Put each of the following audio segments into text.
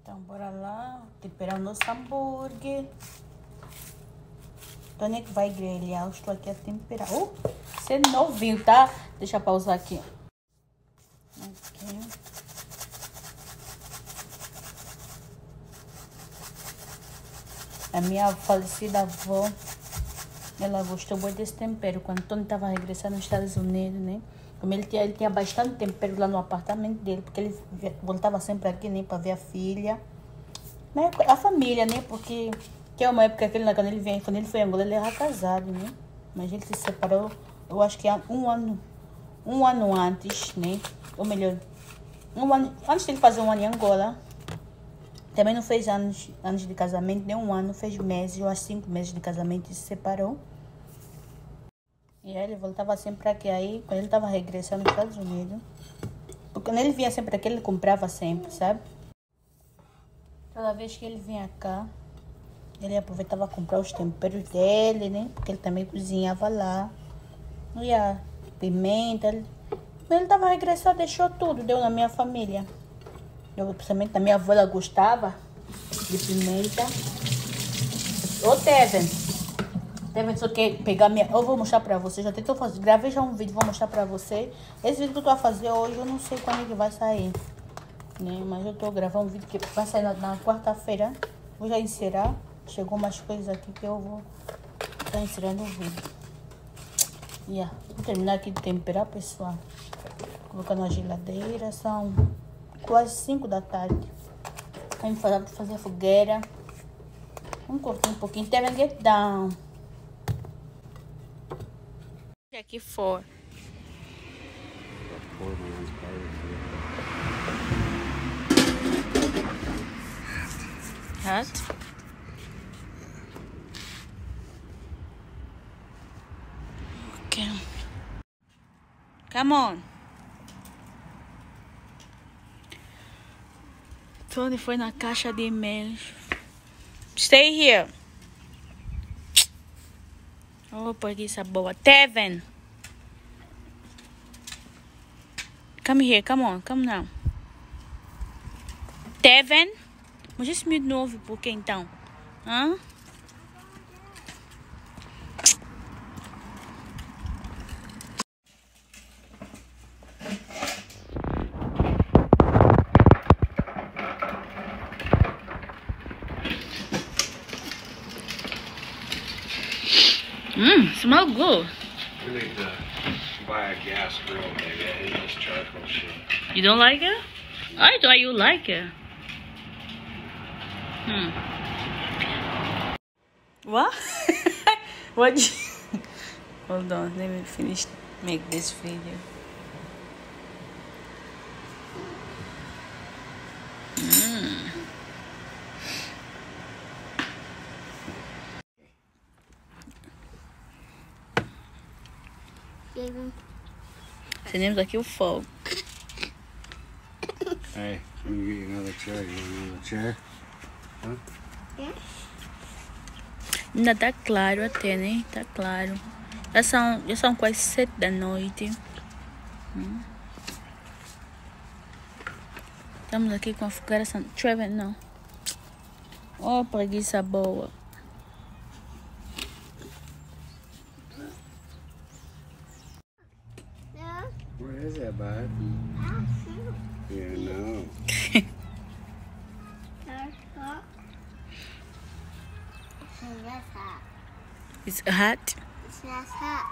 Então, bora lá temperar o nosso hambúrguer. Tony é que vai grelhar. Eu estou aqui a temperar. Você é novinho, tá? Deixa eu pausar aqui. Aqui. A minha falecida avó, ela gostou muito desse tempero. Quando o Tony estava regressando nos Estados Unidos, né? Como ele tinha bastante tempero lá no apartamento dele, porque ele voltava sempre aqui, né, para ver a filha, né, a família, né, porque que é uma época que ele, quando ele foi em Angola, ele era casado, né, mas ele se separou, eu acho que há um ano antes, né, ou melhor, um ano antes de ele fazer um ano em Angola. Também não fez anos de casamento, nem um ano, fez meses, eu acho 5 meses de casamento e se separou. E aí ele voltava sempre aqui. Aí, quando ele estava regressando nos Estados Unidos, porque quando ele vinha sempre aqui, ele comprava sempre, sabe? Toda vez que ele vinha cá, ele aproveitava para comprar os temperos dele, né? Porque ele também cozinhava lá. E a pimenta. Quando ele estava regressando, deixou tudo, deu na minha família. Eu, principalmente a minha avó, ela gostava de pimenta. Ô, Teven, só quer pegar minha... Eu vou mostrar pra vocês. Já tentou fazer. Gravei já um vídeo, vou mostrar pra vocês. Esse vídeo que eu tô a fazer hoje, eu não sei quando é que vai sair, né? Mas eu tô gravando um vídeo que vai sair na quarta-feira. Vou já encerrar. Chegou umas coisas aqui que eu vou estar encerrando o vídeo. Vou terminar aqui de temperar, pessoal. Colocar na geladeira. São quase 5 da tarde. Vamos fazer a fogueira. Vamos cortar um pouquinho. Teven, get down. Aqui fora. Hot? Okay. Come on. Tony foi na caixa de e-mails. Stay here. Oh, preguiça boa. Teven. Come here, come on, come now. Teven. Mas esse miúdo não ouve por quê, então? Hã? Smell good. We need to buy a gas grill, maybe. I hate this charcoal shit. You don't like it? I thought you like it. What? What? Hold on, let me finish make this video. Acendemos aqui o fogo. Hey, let me get you another chair. You want another chair? Huh? Yeah. Ainda tá claro até, né? Tá claro. Já são quase 7 da noite. Estamos aqui com a fogueira. Trevor, não. Oh, preguiça boa. What is that, bud? Yeah, no. It's hot. It's not hot.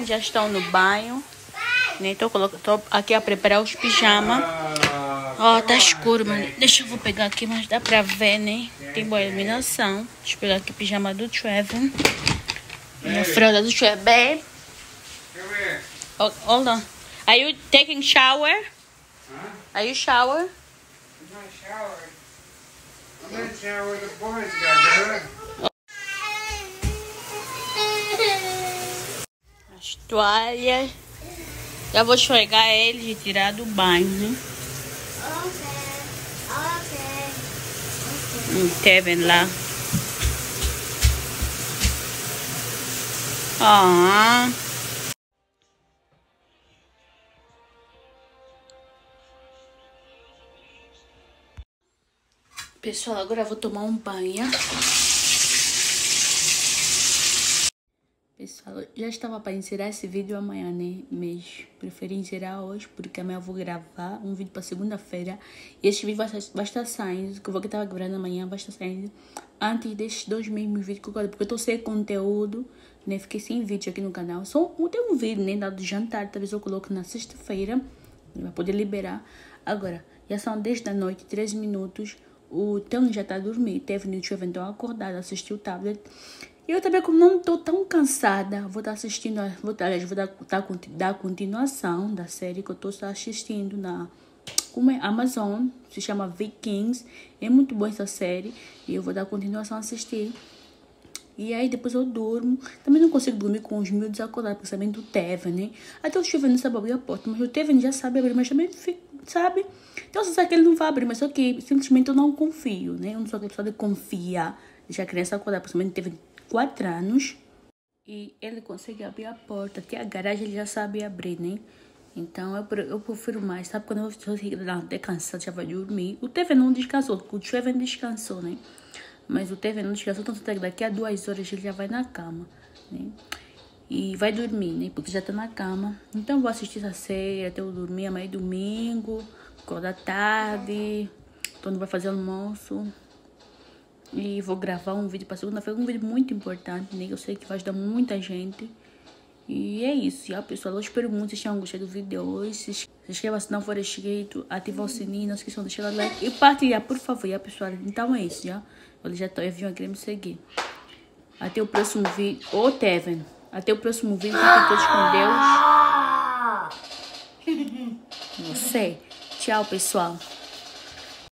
Tevin já estão no banho. Né? Tô aqui a preparar os pijamas. Ó, tá escuro, mano. Deixa eu vou pegar aqui, mas dá pra ver, né? Tem boa iluminação. Deixa eu pegar aqui o pijama do Trevin. E a fralda do Trevin. Babe. Oh, hold on. Are you taking shower? Huh? Are you shower? I'm not showering. I'm in the shower with the boys got to As toalhas. Já vou esfregar eles e tirar do banho, né? Tevin lá. Ah. Pessoal, agora eu vou tomar um banho. Pessoal, já estava para encerrar esse vídeo amanhã, né? Mas preferi encerrar hoje, porque amanhã eu vou gravar um vídeo para segunda-feira. E esse vídeo vai estar saindo, que eu vou estar gravando amanhã, vai estar saindo antes desses 2 mesmos vídeos que eu gravo, porque eu tô sem conteúdo, né? Fiquei sem vídeo aqui no canal. Só tem um vídeo, né? Dado jantar, talvez eu coloque na sexta-feira, para poder liberar. Agora, já são 10 da noite, 13 minutos. O Tevin já tá dormindo, Tevin e o Trevin estão acordados, assistir o tablet. E eu também, como não tô tão cansada, vou estar assistindo, vou dar continuação da série que eu tô assistindo na Amazon, se chama Vikings. É muito boa essa série e eu vou dar continuação a assistir. E aí depois eu durmo. Também não consigo dormir com os miúdos acordados, principalmente do Tevin, né? Até o Trevin não sabe abrir a porta, mas o Tevin já sabe abrir, mas também sabe. Então você sabe que ele não vai abrir, mas só que simplesmente eu não confio, né? Eu não sou aquela pessoa de confiar. Já a criança acordar, principalmente Tevin 4 anos e ele consegue abrir a porta, até a garagem ele já sabe abrir, né? Então eu prefiro mais, sabe? Quando eu estou até cansada, já vai dormir. O Tevin não descansou, o Trevin descansou, né? Mas o Tevin não descansou, então daqui a 2 horas ele já vai na cama, né? E vai dormir, né? Porque já tá na cama. Então eu vou assistir essa série até eu dormir, amanhã é domingo, acordar tarde, quando vai fazer almoço. E vou gravar um vídeo para segunda-feira, um vídeo muito importante, né? Eu sei que vai ajudar muita gente. E é isso, já, pessoal. Eu espero muito que vocês tenham gostado do vídeo de hoje. Se inscreva se não for inscrito, ativa o sininho, não esqueçam de deixar o like e partilhar, por favor, já, pessoal. Então é isso, já. Eles já vinham querer me seguir. Até o próximo vídeo. Ô, Tevin. Até o próximo vídeo. Fiquem todos com Deus. Não sei. Tchau, pessoal.